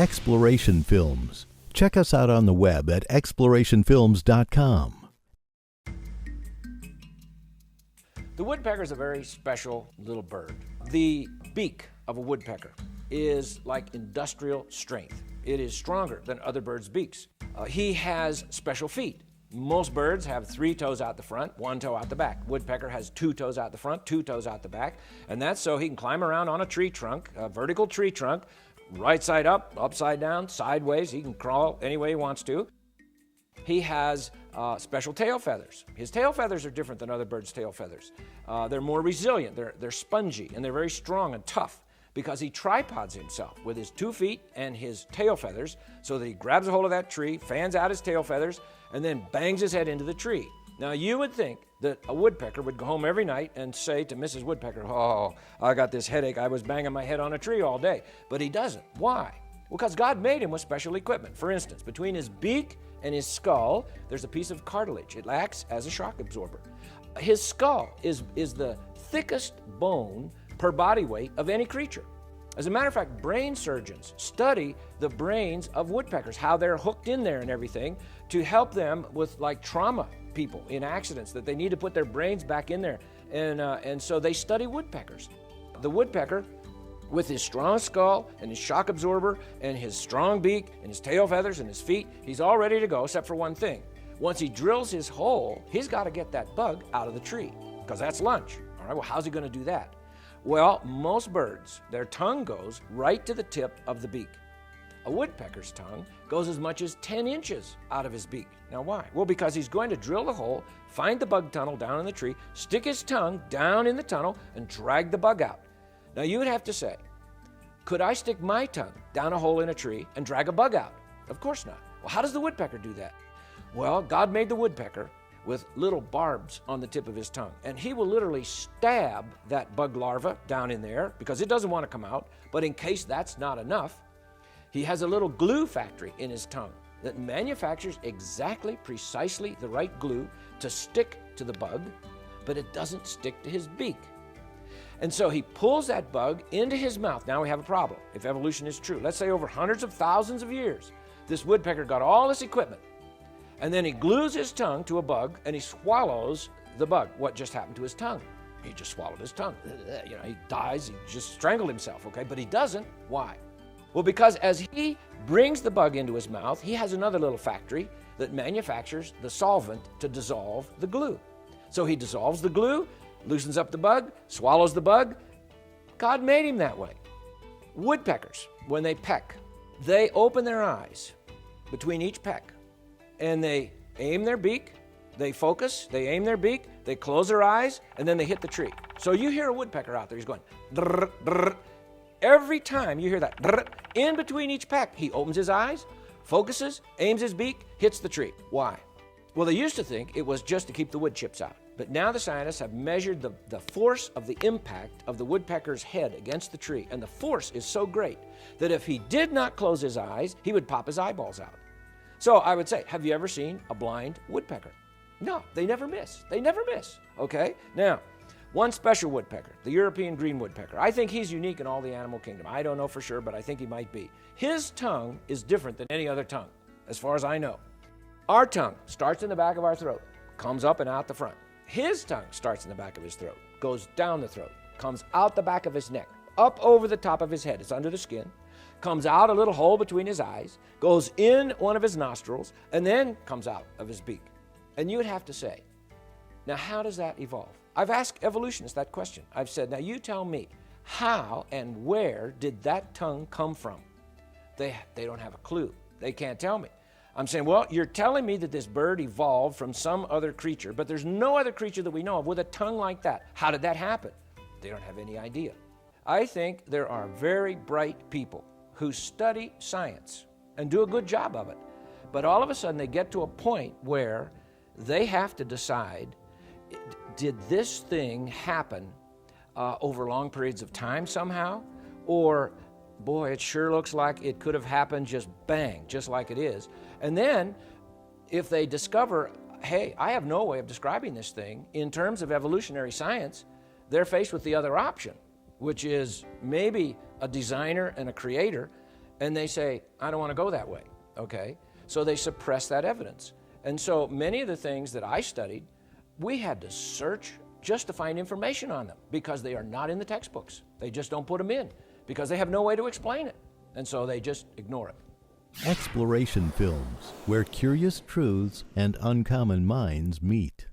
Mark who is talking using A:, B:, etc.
A: Exploration Films. Check us out on the web at explorationfilms.com.
B: The woodpecker is a very special little bird. The beak of a woodpecker is like industrial strength. It is stronger than other birds' beaks. He has special feet. Most birds have 3 toes out the front, 1 toe out the back. Woodpecker has 2 toes out the front, 2 toes out the back, and that's so he can climb around on a tree trunk, a vertical tree trunk, right side up, upside down, sideways. He can crawl any way he wants to. He has special tail feathers. His tail feathers are different than other birds' tail feathers. They're more resilient, they're spongy, and they're very strong and tough because he tripods himself with his 2 feet and his tail feathers so that he grabs a hold of that tree, fans out his tail feathers, and then bangs his head into the tree. Now you would think that a woodpecker would go home every night and say to Mrs. Woodpecker, "Oh, I got this headache, I was banging my head on a tree all day." But he doesn't. Why? Well, because God made him with special equipment. For instance, between his beak and his skull, there's a piece of cartilage. It acts as a shock absorber. His skull is the thickest bone per body weight of any creature. As a matter of fact, brain surgeons study the brains of woodpeckers, how they're hooked in there and everything to help them with like trauma people in accidents that they need to put their brains back in there. And so they study woodpeckers. The woodpecker, with his strong skull and his shock absorber and his strong beak and his tail feathers and his feet, he's all ready to go except for one thing. Once he drills his hole, he's got to get that bug out of the tree because that's lunch. All right, well, how's he going to do that? Well, most birds, their tongue goes right to the tip of the beak. A woodpecker's tongue goes as much as 10 inches out of his beak. Now why? Well, because he's going to drill the hole, find the bug tunnel down in the tree, stick his tongue down in the tunnel, and drag the bug out. Now you would have to say, could I stick my tongue down a hole in a tree and drag a bug out? Of course not. Well, how does the woodpecker do that? Well, God made the woodpecker with little barbs on the tip of his tongue, and he will literally stab that bug larva down in there because it doesn't want to come out. But in case that's not enough, he has a little glue factory in his tongue that manufactures precisely the right glue to stick to the bug, but it doesn't stick to his beak. And so he pulls that bug into his mouth. Now we have a problem. If evolution is true, let's say over hundreds of thousands of years, this woodpecker got all this equipment, and then he glues his tongue to a bug and he swallows the bug. What just happened to his tongue? He just swallowed his tongue. You know, he dies, he just strangled himself, okay? But he doesn't. Why? Well, because as he brings the bug into his mouth, he has another little factory that manufactures the solvent to dissolve the glue. So he dissolves the glue, loosens up the bug, swallows the bug. God made him that way. Woodpeckers, when they peck, they open their eyes between each peck and they aim their beak, they focus, they aim their beak, they close their eyes, and then they hit the tree. So you hear a woodpecker out there, he's going drr, drr. Every time you hear that drr, in between each peck, he opens his eyes, focuses, aims his beak, hits the tree. Why? Well, they used to think it was just to keep the wood chips out. But now the scientists have measured the force of the impact of the woodpecker's head against the tree, and the force is so great that if he did not close his eyes, he would pop his eyeballs out. So I would say, have you ever seen a blind woodpecker? No, they never miss. They never miss, okay? Now, one special woodpecker, the European green woodpecker. I think he's unique in all the animal kingdom. I don't know for sure, but I think he might be. His tongue is different than any other tongue, as far as I know. Our tongue starts in the back of our throat, comes up and out the front. His tongue starts in the back of his throat, goes down the throat, comes out the back of his neck, up over the top of his head. It's under the skin, comes out a little hole between his eyes, goes in one of his nostrils, and then comes out of his beak. And you would have to say, now how does that evolve? I've asked evolutionists that question. I've said, now you tell me, how and where did that tongue come from? They don't have a clue. They can't tell me. I'm saying, well, you're telling me that this bird evolved from some other creature, but there's no other creature that we know of with a tongue like that. How did that happen? They don't have any idea. I think there are very bright people who study science and do a good job of it, but all of a sudden they get to a point where they have to decide, did this thing happen over long periods of time somehow? Or, boy, it sure looks like it could have happened just bang, just like it is. And then if they discover, hey, I have no way of describing this thing in terms of evolutionary science, they're faced with the other option, which is maybe a designer and a creator And they say, I don't want to go that way, okay? So they suppress that evidence. And so many of the things that I studied, we had to search just to find information on them because they are not in the textbooks. They just don't put them in because they have no way to explain it. And so they just ignore it.
A: Exploration Films, where curious truths and uncommon minds meet.